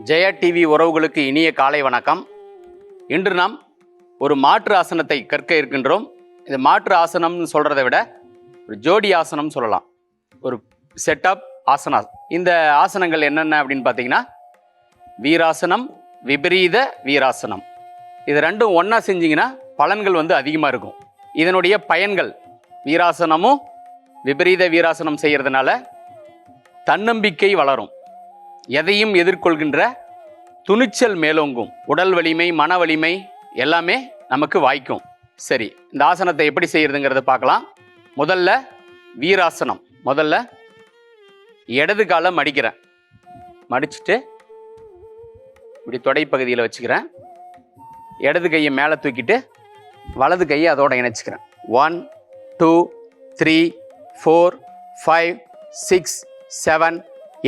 Jaya TV உறவுகளுக்கு இனிய காலை வணக்கம். இன்று நாம் ஒரு மாற்று ஆசனத்தை கற்க இருக்கின்றோம். இந்த மாற்று ஆசனம்னு சொல்கிறத விட ஒரு ஜோடி ஆசனம் சொல்லலாம். ஒரு செட் ஆஃப் ஆசனாஸ். இந்த ஆசனங்கள் என்னென்ன அப்படின்னு பார்த்தீங்கன்னா, வீராசனம், விபரீத வீராசனம். இது ரெண்டும் ஒன்றா செஞ்சிங்கன்னா பலன்கள் அதிகமாக இருக்கும். இதனுடைய பயன்கள், வீராசனமும் விபரீத வீராசனம் செய்கிறதுனால தன்னம்பிக்கை வளரும், எதையும் எதிர்கொள்கின்ற துணிச்சல் மேலோங்கும், உடல் வலிமை, மன வலிமை எல்லாமே நமக்கு வாய்க்கும். சரி, இந்த ஆசனத்தை எப்படி செய்யறதுங்கிறத பார்க்கலாம். முதல்ல வீராசனம். முதல்ல இடது காலை மடிக்கிறேன். மடிச்சுட்டு இப்படி தொடைப்பகுதியில் வச்சுக்கிறேன். இடது கையை மேலே தூக்கிட்டு வலது கையை அதோட இணைச்சிக்கிறேன். 1 2 3 4 5 6 7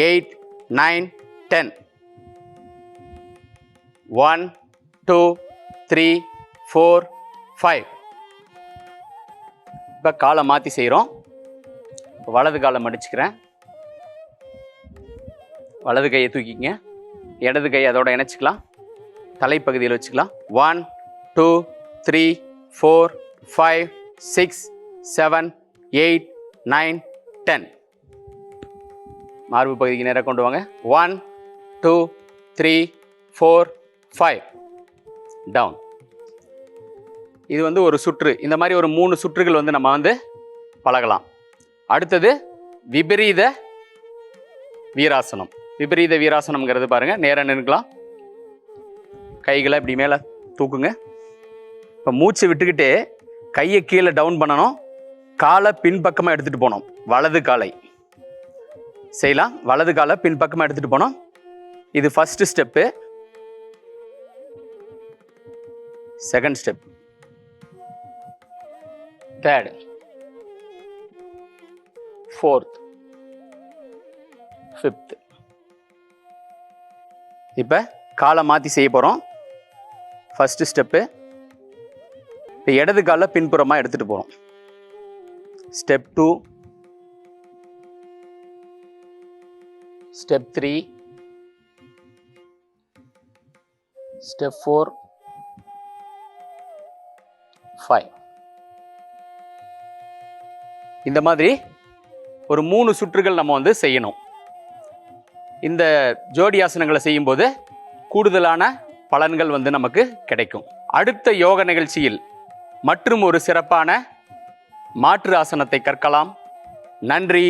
8 9 10. 1 2 3 4 5. இப்போ காலை மாற்றி செய்கிறோம். வலது காலை மடிச்சுக்கிறேன். வலது கையை தூக்கிங்க. இடது கையை அதோட இணைச்சிக்கலாம். தலைப்பகுதியில் வச்சுக்கலாம். 1 2 3 4 5 6 7 8 9 10. மார்பு பகுதிக்கு நேராக கொண்டு வாங்க. 1 2 3 4 5. டவுன். இது ஒரு சுற்று. இந்த மாதிரி ஒரு 3 சுற்றுகள் நம்ம பழகலாம். அடுத்தது விபரீத வீராசனம். விபரீத வீராசனம்ங்கிறது பாருங்க, நேராக நிற்கலாம். கைகளை இப்படி மேலே தூக்குங்க. இப்போ மூச்சு விட்டுக்கிட்டு கையை கீழே டவுன் பண்ணணும். காலை பின்பக்கமாக எடுத்துகிட்டு போகணும். வலது காலை செய்யலாம். வலது காலை பின்பக்கமாக எடுத்துகிட்டு போனோம். இது first step. Second step, third, fourth, fifth. இப்போ காலை மாற்றி செய்ய போகிறோம். First step. இப்போ இடது காலை பின்புறமாக எடுத்துகிட்டு போகிறோம். Step 2, step 3, step 4, 5. இந்த மாதிரி ஒரு 3 சுற்றுகள் நம்ம செய்யணும். இந்த ஜோடி ஆசனங்களை செய்யும்போது கூடுதலான பலன்கள் நமக்கு கிடைக்கும். அடுத்த யோக நிகழ்ச்சியில் மற்றும் ஒரு சிறப்பான மாற்று ஆசனத்தை கற்கலாம். நன்றி.